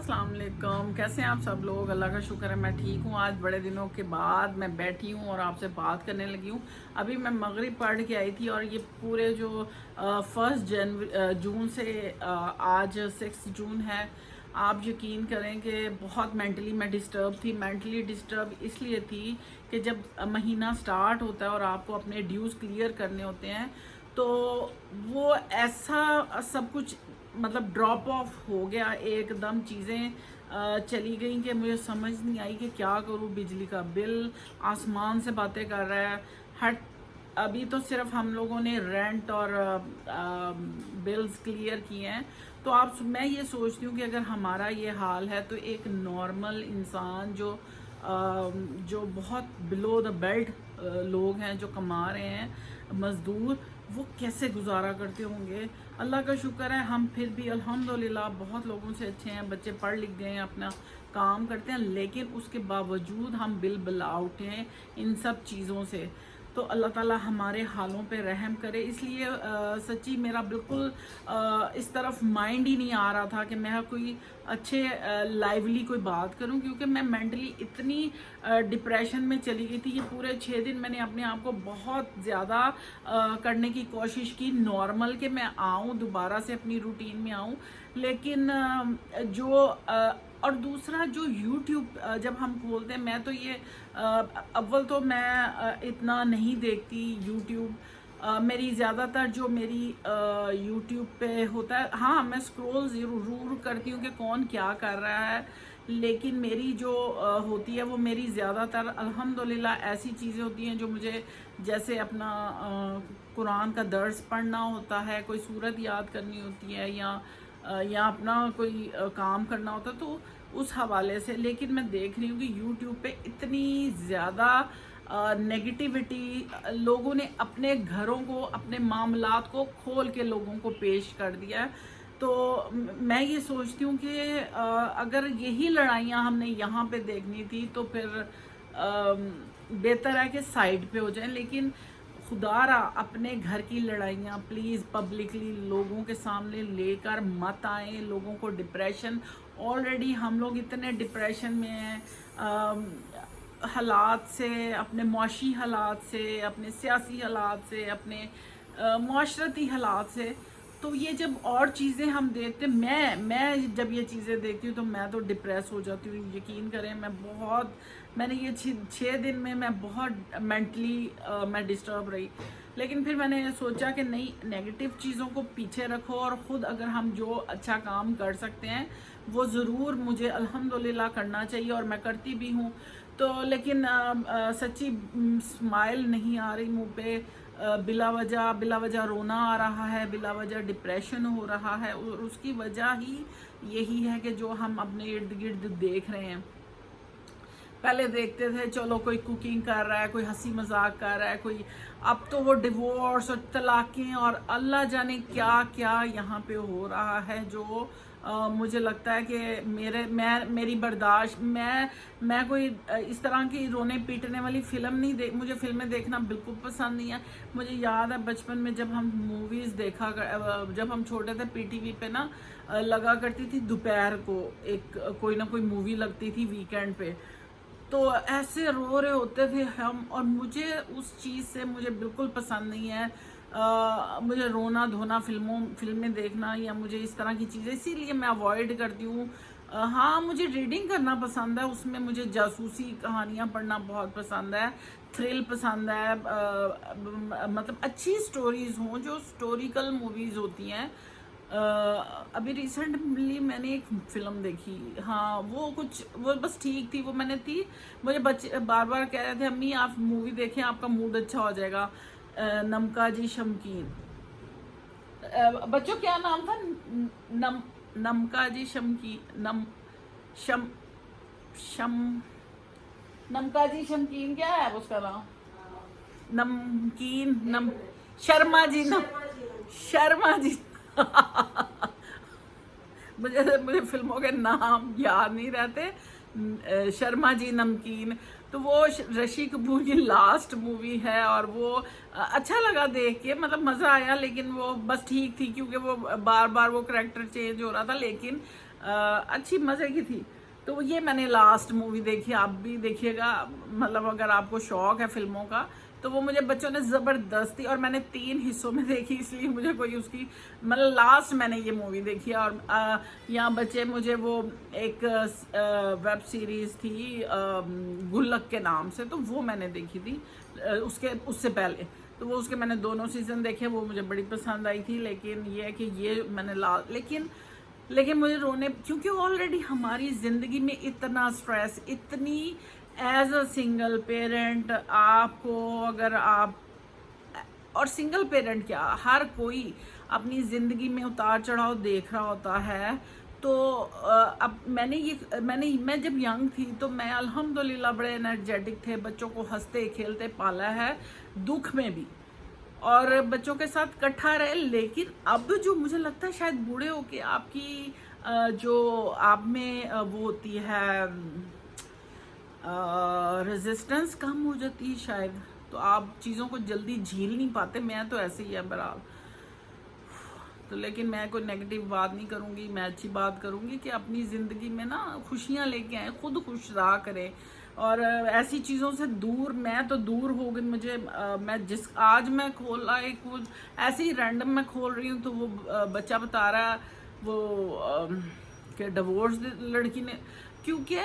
अस्सलाम वालेकुम। कैसे हैं आप सब लोग? अल्लाह का शुक्र है मैं ठीक हूँ। आज बड़े दिनों के बाद मैं बैठी हूँ और आपसे बात करने लगी हूँ। अभी मैं मगरिब पढ़ के आई थी और ये पूरे जो 1 जून से आज 6 जून है। आप यकीन करें कि बहुत मेंटली मैं डिस्टर्ब थी। मेंटली डिस्टर्ब इसलिए थी कि जब महीना स्टार्ट होता है और आपको अपने ड्यूज़ क्लियर करने होते हैं तो वो ऐसा सब कुछ मतलब ड्रॉप ऑफ हो गया, एकदम चीज़ें चली गई कि मुझे समझ नहीं आई कि क्या करूँ। बिजली का बिल आसमान से बातें कर रहा है। हर अभी तो सिर्फ हम लोगों ने रेंट और बिल्स क्लियर किए हैं। तो मैं ये सोचती हूँ कि अगर हमारा ये हाल है तो एक नॉर्मल इंसान जो बहुत बिलो द बेल्ट लोग हैं, जो कमा रहे हैं, मज़दूर, वो कैसे गुजारा करते होंगे। अल्लाह का शुक्र है हम फिर भी अल्हम्दुलिल्लाह बहुत लोगों से अच्छे हैं, बच्चे पढ़ लिख गए हैं, अपना काम करते हैं, लेकिन उसके बावजूद हम बिल बिला उठे हैं इन सब चीज़ों से। तो अल्लाह ताला हमारे हालों पे रहम करे। इसलिए सच्ची मेरा बिल्कुल इस तरफ माइंड ही नहीं आ रहा था कि मैं कोई अच्छे लाइवली कोई बात करूं, क्योंकि मैं मेंटली इतनी डिप्रेशन में चली गई थी। ये पूरे 6 दिन मैंने अपने आप को बहुत ज़्यादा करने की कोशिश की नॉर्मल कि मैं आऊँ दोबारा से अपनी रूटीन में आऊँ, लेकिन और दूसरा जो YouTube जब हम खोलते हैं, मैं तो ये अव्वल तो मैं इतना नहीं देखती YouTube। मेरी ज़्यादातर जो मेरी YouTube पे होता है, हाँ मैं स्क्रॉल ज़रूर करती हूँ कि कौन क्या कर रहा है, लेकिन मेरी जो होती है वो मेरी ज़्यादातर अल्हम्दुलिल्लाह ऐसी चीज़ें होती हैं जो मुझे, जैसे अपना कुरान का दर्स पढ़ना होता है, कोई सूरत याद करनी होती है, या अपना कोई काम करना होता है, तो उस हवाले से। लेकिन मैं देख रही हूँ कि YouTube पे इतनी ज़्यादा नेगेटिविटी, लोगों ने अपने घरों को, अपने मामलात को खोल के लोगों को पेश कर दिया है। तो मैं ये सोचती हूँ कि अगर यही लड़ाइयाँ हमने यहाँ पे देखनी थी तो फिर बेहतर है कि साइड पे हो जाएं। लेकिन खुदारा अपने घर की लड़ाइयाँ प्लीज़ पब्लिकली लोगों के सामने लेकर मत आएं। लोगों को डिप्रेशन, ऑलरेडी हम लोग इतने डिप्रेशन में हैं हालात से, अपने मुआशी हालात से, अपने सियासी हालात से, अपने माशरती हालात से। तो ये जब और चीज़ें हम देखते, मैं जब ये चीज़ें देखती हूँ तो मैं तो डिप्रेस हो जाती हूँ। यकीन करें मैंने ये 6 दिन में मैं बहुत मेंटली मैं डिस्टर्ब रही। लेकिन फिर मैंने सोचा कि नहीं, नेगेटिव चीज़ों को पीछे रखो और ख़ुद अगर हम जो अच्छा काम कर सकते हैं वो ज़रूर मुझे अल्हम्दुलिल्लाह करना चाहिए और मैं करती भी हूँ। तो लेकिन सच्ची स्माइल नहीं आ रही मुँह पे। बिला वजह रोना आ रहा है, बिला वजह डिप्रेशन हो रहा है, और उसकी वजह ही यही है कि जो हम अपने इर्द गिर्द देख रहे हैं। पहले देखते थे चलो कोई कुकिंग कर रहा है, कोई हंसी मजाक कर रहा है, कोई, अब तो वो डिवोर्स और तलाक़ें और अल्लाह जाने क्या क्या यहाँ पे हो रहा है, जो मुझे लगता है कि मेरी बर्दाश्त, मैं कोई इस तरह की रोने पीटने वाली फ़िल्म नहीं मुझे फ़िल्में देखना बिल्कुल पसंद नहीं है। मुझे याद है बचपन में जब हम मूवीज़ जब हम छोटे थे, PTV पे ना लगा करती थी दोपहर को, एक कोई ना कोई मूवी लगती थी वीकेंड पे, तो ऐसे रो रहे होते थे हम, और मुझे उस चीज़ से मुझे बिल्कुल पसंद नहीं है। मुझे रोना धोना फिल्में देखना या मुझे इस तरह की चीज़ें, इसीलिए मैं अवॉइड करती हूँ। हाँ मुझे रीडिंग करना पसंद है, उसमें मुझे जासूसी कहानियाँ पढ़ना बहुत पसंद है, थ्रिल पसंद है, मतलब अच्छी स्टोरीज़ हों, जो स्टोरिकल मूवीज़ होती हैं। अभी रिसेंटली मैंने एक फ़िल्म देखी, हाँ वो बस ठीक थी, वो मैंने थी, मुझे बच्चे बार बार कह रहे थे अम्मी आप मूवी देखें आपका मूड अच्छा हो जाएगा। नमका जी शमकीन, बच्चों क्या नाम था? नमका जी शम शम नमका जी शमकीन, क्या है उसका नाम? नमकीन शर्मा जी, शर्मा जी मुझे फिल्मों के नाम याद नहीं रहते। शर्मा जी नमकीन, तो वो ऋषि कपूर की लास्ट मूवी है, और वो अच्छा लगा देख के, मतलब मज़ा आया, लेकिन वो बस ठीक थी क्योंकि वो बार बार वो करैक्टर चेंज हो रहा था। लेकिन अच्छी मज़े की थी। तो ये मैंने लास्ट मूवी देखी, आप भी देखिएगा, मतलब अगर आपको शौक है फिल्मों का। तो वो मुझे बच्चों ने ज़बरदस्ती, और मैंने 3 हिस्सों में देखी, इसलिए मुझे कोई उसकी, मतलब लास्ट मैंने ये मूवी देखी है। और यहाँ बच्चे मुझे वो एक वेब सीरीज़ थी गुल्लक के नाम से, तो वो मैंने देखी थी उससे पहले। तो वो उसके मैंने दोनों सीज़न देखे, वो मुझे बड़ी पसंद आई थी। लेकिन ये है कि ये मैंने लेकिन मुझे रोने, क्योंकि ऑलरेडी हमारी ज़िंदगी में इतना स्ट्रेस, इतनी, एज अ सिंगल पेरेंट आपको, अगर आप, और सिंगल पेरेंट क्या, हर कोई अपनी ज़िंदगी में उतार चढ़ाव देख रहा होता है। तो अब मैं जब यंग थी तो मैं अल्हम्दुलिल्लाह बड़े एनर्जेटिक थे, बच्चों को हंसते खेलते पाला है, दुख में भी, और बच्चों के साथ इकट्ठा रहे। लेकिन अब जो मुझे लगता है शायद बूढ़े होके आपकी जो आप में वो होती है, रेजिस्टेंस कम हो जाती है शायद, तो आप चीज़ों को जल्दी झील नहीं पाते। मैं तो ऐसे ही है बहरहाल। तो लेकिन मैं कोई नेगेटिव बात नहीं करूँगी, मैं अच्छी बात करूँगी कि अपनी ज़िंदगी में ना खुशियाँ लेके आए, खुद खुश रहा करें, और ऐसी चीज़ों से दूर, मैं तो दूर हो गई। मुझे मैं आज मैं खोला एक वो ऐसे ही रैंडम मैं खोल रही हूँ, तो वो बच्चा बता रहा है वो कि डिवोर्स लड़की ने, क्योंकि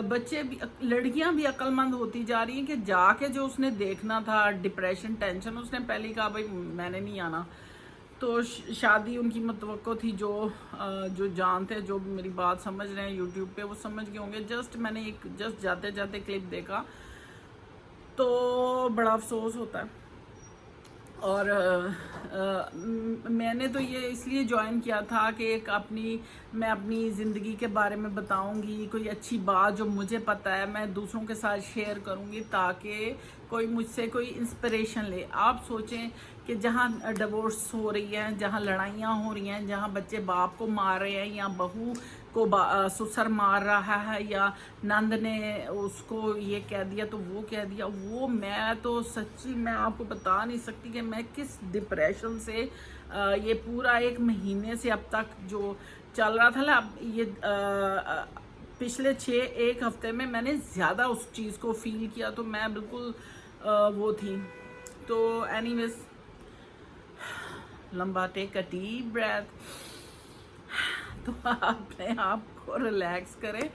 बच्चे भी, लड़कियां भी अक्लमंद होती जा रही हैं कि जाके जो उसने देखना था, डिप्रेशन, टेंशन, उसने पहले ही कहा भाई मैंने नहीं आना। तो शादी उनकी मतवक्को थी, जो जानते हैं, जो मेरी बात समझ रहे हैं यूट्यूब पे, वो समझ गए होंगे। मैंने जस्ट जाते जाते क्लिप देखा, तो बड़ा अफसोस होता है। और मैंने तो ये इसलिए ज्वाइन किया था कि मैं अपनी ज़िंदगी के बारे में बताऊंगी, कोई अच्छी बात जो मुझे पता है मैं दूसरों के साथ शेयर करूंगी, ताकि कोई मुझसे कोई इंस्पिरेशन ले। आप सोचें कि जहाँ डिवोर्स हो रही है, जहाँ लड़ाइयाँ हो रही हैं, जहाँ बच्चे बाप को मार रहे हैं, या बहू को ससुर मार रहा है, या नंद ने उसको ये कह दिया तो वो कह दिया, वो मैं तो सच्ची मैं आपको बता नहीं सकती कि मैं किस डिप्रेशन से ये पूरा 1 महीने से अब तक जो चल रहा था ना, ये पिछले एक हफ्ते में मैंने ज़्यादा उस चीज़ को फील किया, तो मैं बिल्कुल वो थी। तो एनीवेज, लंबा टेक अ डीप ब्रेथ, तो अपने आप को रिलैक्स करें।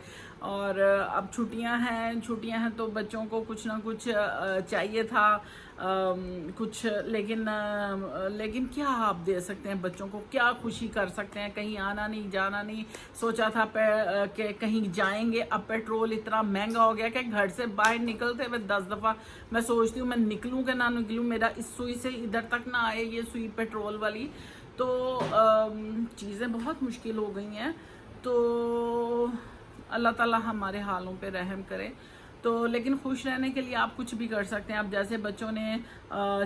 और अब छुट्टियां हैं तो बच्चों को कुछ ना कुछ चाहिए था, कुछ, लेकिन क्या आप दे सकते हैं बच्चों को, क्या खुशी कर सकते हैं? कहीं आना नहीं, जाना नहीं। सोचा था कि कहीं जाएंगे, अब पेट्रोल इतना महंगा हो गया कि घर से बाहर निकलते हुए 10 दफ़ा मैं सोचती हूँ मैं निकलूँ कि ना निकलूँ, मेरा इस सुई से इधर तक ना आए ये सुई पेट्रोल वाली। तो चीज़ें बहुत मुश्किल हो गई हैं। तो अल्लाह ताला हमारे हालों पे रहम करे। तो लेकिन खुश रहने के लिए आप कुछ भी कर सकते हैं। अब जैसे बच्चों ने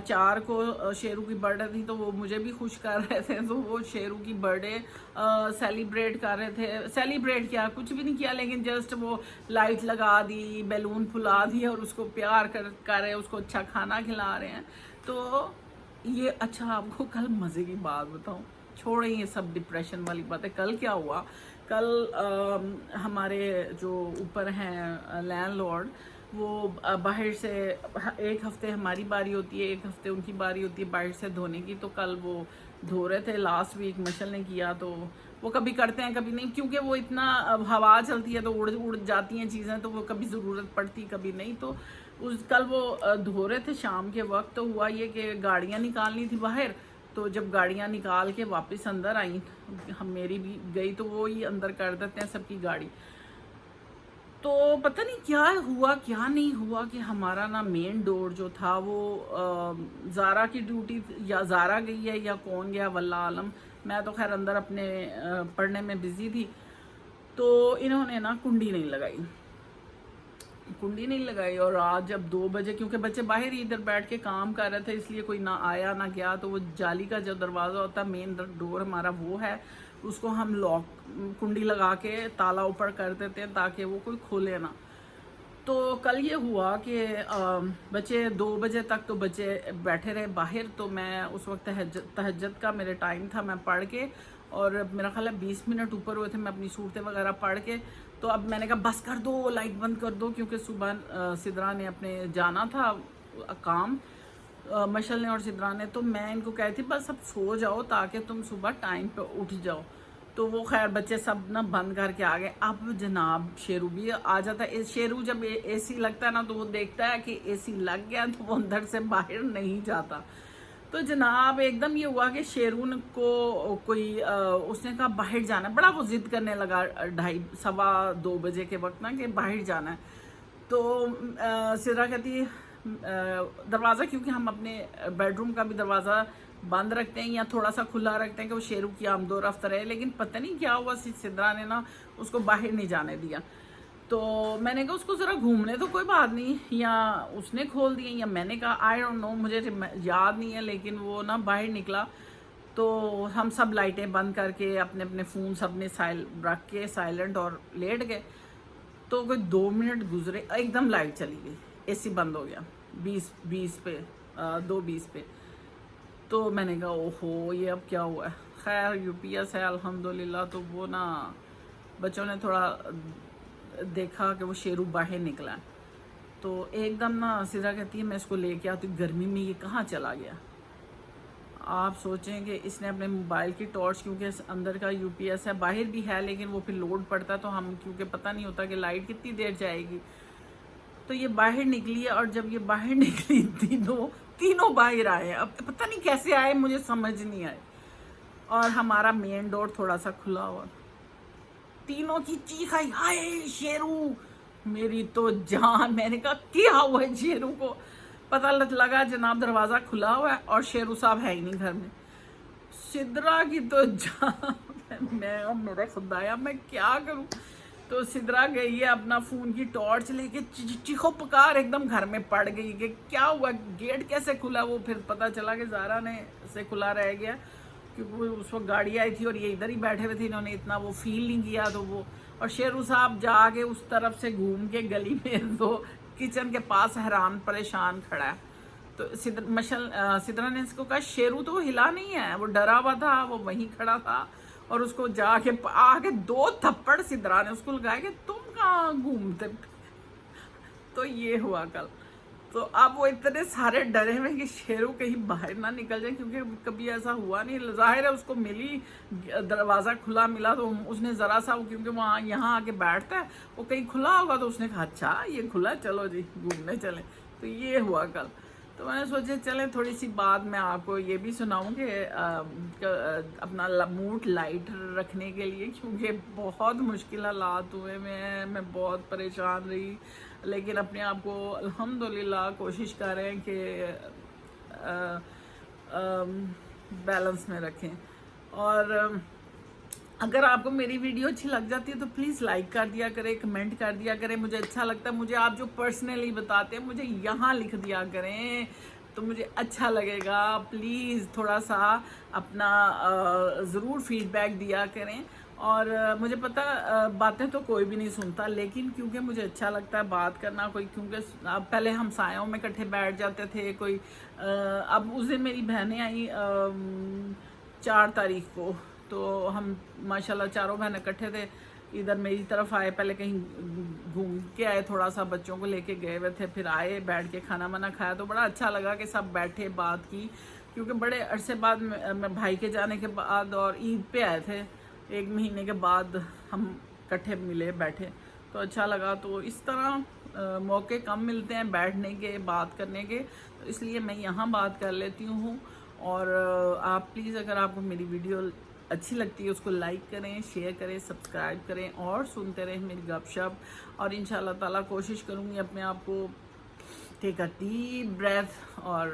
4 को शेरू की बर्थडे थी, तो वो मुझे भी खुश कर रहे थे, तो वो शेरू की बर्थडे सेलिब्रेट कर रहे थे। सेलिब्रेट किया, कुछ भी नहीं किया, लेकिन जस्ट वो लाइट लगा दी, बैलून फुला दिए, और उसको प्यार कर रहे, उसको अच्छा खाना खिला रहे हैं। तो ये, अच्छा आपको कल मज़े की बात बताऊं, छोड़ें ये सब डिप्रेशन वाली बातें। कल क्या हुआ, कल हमारे जो ऊपर हैं लैंडलॉर्ड, वो बाहर से, 1 हफ्ते हमारी बारी होती है, 1 हफ्ते उनकी बारी होती है बाहर से धोने की। तो कल वो धो रहे थे, लास्ट वीक मशल ने किया, तो वो कभी करते हैं कभी नहीं, क्योंकि वो इतना हवा चलती है तो उड़ जाती हैं चीज़ें, तो वो कभी ज़रूरत पड़ती कभी नहीं। तो कल वो धो रहे थे शाम के वक्त। तो हुआ ये कि गाड़ियाँ निकालनी थी बाहर, तो जब गाड़ियाँ निकाल के वापस अंदर आई, हम मेरी भी गई, तो वो ही अंदर कर देते हैं सबकी गाड़ी। तो पता नहीं क्या हुआ क्या नहीं हुआ कि हमारा ना मेन डोर जो था वो ज़ारा की ड्यूटी, या ज़ारा गई है या कौन गया वल्लाह आलम। मैं तो खैर अंदर अपने पढ़ने में बिज़ी थी। तो इन्होंने ना कुंडी नहीं लगाई, और आज जब 2 बजे, क्योंकि बच्चे बाहर ही इधर बैठ के काम कर रहे थे, इसलिए कोई ना आया ना गया। तो वो जाली का जो दरवाज़ा होता है, मेन डोर हमारा वो है, उसको हम लॉक, कुंडी लगा के ताला ऊपर कर देते हैं ताकि वो कोई खोले ना। तो कल ये हुआ कि बच्चे 2 बजे तक तो बच्चे बैठे रहे बाहर। तो मैं उस वक्त तहज्जुद का मेरे टाइम था, मैं पढ़ के اور میرا خیال ہے 20 منٹ اوپر ہوئے تھے میں اپنی صورتیں وغیرہ پڑھ کے. تو اب میں نے کہا بس کر دو, لائٹ بند کر دو, کیونکہ صبح سدرا نے اپنے جانا تھا کام, مشل نے اور سدرا نے. تو میں ان کو کہتی تھی بس اب سو جاؤ تاکہ تم صبح ٹائم پہ اٹھ جاؤ. تو وہ خیر بچے سب نا بند کر کے آ گئے. اب جناب شیرو بھی آ جاتا ہے. شیرو جب اے سی لگتا ہے نا تو وہ دیکھتا ہے کہ اے سی لگ گیا تو وہ اندر سے باہر نہیں جاتا. تو جناب ایک دم یہ ہوا کہ شیرون کو کوئی اس نے کہا باہر جانا ہے. بڑا وہ ضد کرنے لگا 2:30 بجے کے وقت نا کہ باہر جانا ہے. تو سدرا کہتی دروازہ, کیونکہ ہم اپنے بیڈ روم کا بھی دروازہ بند رکھتے ہیں یا تھوڑا سا کھلا رکھتے ہیں کہ وہ شیرو کی آمد و رفت رہے, لیکن پتہ نہیں کیا ہوا سدرا نے نا اس کو باہر نہیں جانے دیا. تو میں نے کہا اس کو ذرا گھومنے تو کوئی بات نہیں, یا اس نے کھول دیے یا میں نے کہا آئی ڈونٹ نو, مجھے یاد نہیں ہے, لیکن وہ نا باہر نکلا. تو ہم سب لائٹیں بند کر کے اپنے اپنے فون سب نے رکھ کے سائلنٹ اور لیٹ گئے. تو کوئی 2 منٹ گزرے ایک دم لائٹ چلی گئی, اے سی بند ہو گیا 20 پہ 2:20 پہ. تو میں نے کہا اوہو یہ اب کیا ہوا ہے. خیر یو پی ایس ہے الحمدللہ. تو وہ نا بچوں نے تھوڑا دیکھا کہ وہ شیرو باہر نکلا ہے. تو ایک دم نا سدرا کہتی ہے میں اس کو لے کے آتی, گرمی میں یہ کہاں چلا گیا. آپ سوچیں کہ اس نے اپنے موبائل کی ٹارچ, کیونکہ اندر کا یو پی ایس ہے, باہر بھی ہے لیکن وہ پھر لوڈ پڑتا ہے تو ہم کیونکہ پتہ نہیں ہوتا کہ لائٹ کتنی دیر جائے گی. تو یہ باہر نکلی ہے, اور جب یہ باہر نکلی تینوں باہر آئے. اب پتہ نہیں کیسے آئے, مجھے سمجھ نہیں آئے. اور ہمارا مین ڈور تھوڑا سا کھلا ہوا. تینوں کی چیخ آئی ہائے شیرو, میری تو جان. میں نے کہا کیا ہوا ہے شیرو کو. پتہ لگا جناب دروازہ کھلا ہوا ہے اور شیرو صاحب ہے ہی نہیں گھر میں. سدرا کی تو جان, میں میرا خدایا میں کیا کروں. تو سدرا گئی ہے اپنا فون کی ٹارچ لے کے, چیخو پکار ایک دم گھر میں پڑ گئی کہ کیا ہوا, گیٹ کیسے کھلا. وہ پھر پتہ چلا کہ زارا نے سے کھلا رہ گیا, کیونکہ اس وقت گاڑی آئی تھی اور یہ ادھر ہی بیٹھے ہوئے تھے, انہوں نے اتنا وہ فیل نہیں کیا. تو وہ اور شیرو صاحب جا کے اس طرف سے گھوم کے گلی میں تو کچن کے پاس حیران پریشان کھڑا ہے. تو سدرا نے اس کو کہا شیرو تو وہ ہلا نہیں ہے, وہ ڈرا ہوا تھا, وہ وہیں کھڑا تھا. اور اس کو جا کے آگے 2 تھپڑ سدرا نے اس کو لگایا کہ تم کہاں گھومتے. تو یہ ہوا کل. تو اب وہ اتنے سارے ڈرے ہوئے کہ شیرو کہیں باہر نہ نکل جائے, کیونکہ کبھی ایسا ہوا نہیں. ظاہر ہے اس کو ملی, دروازہ کھلا ملا تو اس نے ذرا سا, کیونکہ وہاں یہاں آ کے بیٹھتا ہے, وہ کہیں کھلا ہوگا تو اس نے کہا اچھا یہ کھلا, چلو جی گھومنے چلیں. تو یہ ہوا کل. تو میں نے سوچا چلیں تھوڑی سی بات میں آپ کو یہ بھی سناؤں کہ اپنا موڈ لائٹ رکھنے کے لیے, کیونکہ بہت مشکل حالات ہوئے, میں بہت پریشان رہی, لیکن اپنے آپ کو الحمدللہ کوشش کر رہے ہیں کہ بیلنس میں رکھیں. اور اگر آپ کو میری ویڈیو اچھی لگ جاتی ہے تو پلیز لائک کر دیا کریں, کمنٹ کر دیا کریں, مجھے اچھا لگتا ہے. مجھے آپ جو پرسنلی بتاتے ہیں مجھے یہاں لکھ دیا کریں تو مجھے اچھا لگے گا. پلیز تھوڑا سا اپنا ضرور فیڈ بیک دیا کریں. اور مجھے پتہ باتیں تو کوئی بھی نہیں سنتا, لیکن کیونکہ مجھے اچھا لگتا ہے بات کرنا. کوئی کیونکہ اب پہلے ہم سایوں میں کٹھے بیٹھ جاتے تھے, کوئی اب اس دن میری بہنیں آئیں 4 تاریخ کو, تو ہم ماشاءاللہ چاروں بہنیں اکٹھے تھے. ادھر میری طرف آئے, پہلے کہیں گھوم کے آئے, تھوڑا سا بچوں کو لے کے گئے ہوئے تھے, پھر آئے بیٹھ کے کھانا وانا کھایا. تو بڑا اچھا لگا کہ سب بیٹھے بات کی, کیونکہ بڑے عرصے بعد میں بھائی کے جانے کے بعد اور عید پہ آئے تھے, 1 مہینے کے بعد ہم اکٹھے ملے بیٹھے, تو اچھا لگا. تو اس طرح موقع کم ملتے ہیں بیٹھنے کے, بات کرنے کے, تو اس لیے میں یہاں بات کر لیتی ہوں. اور آپ پلیز اگر آپ کو میری ویڈیو اچھی لگتی ہے اس کو لائک کریں, شیئر کریں, سبسکرائب کریں, اور سنتے رہیں میری گپ شپ. اور انشاءاللہ تعالیٰ کوشش کروں گی اپنے آپ کو ٹیک اے ڈیپ بریتھ اور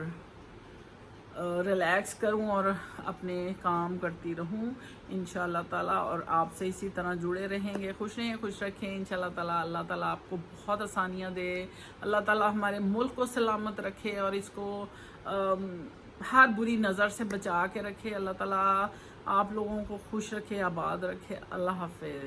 ریلیکس کروں اور اپنے کام کرتی رہوں انشاءاللہ تعالیٰ. اور آپ سے اسی طرح جڑے رہیں گے. خوش رہیں, خوش رکھیں انشاءاللہ تعالیٰ. اللہ تعالیٰ آپ کو بہت آسانیاں دے. اللہ تعالیٰ ہمارے ملک کو سلامت رکھے اور اس کو ہر بری نظر سے بچا کے رکھے. اللہ تعالیٰ آپ لوگوں کو خوش رکھے, آباد رکھے. اللہ حافظ.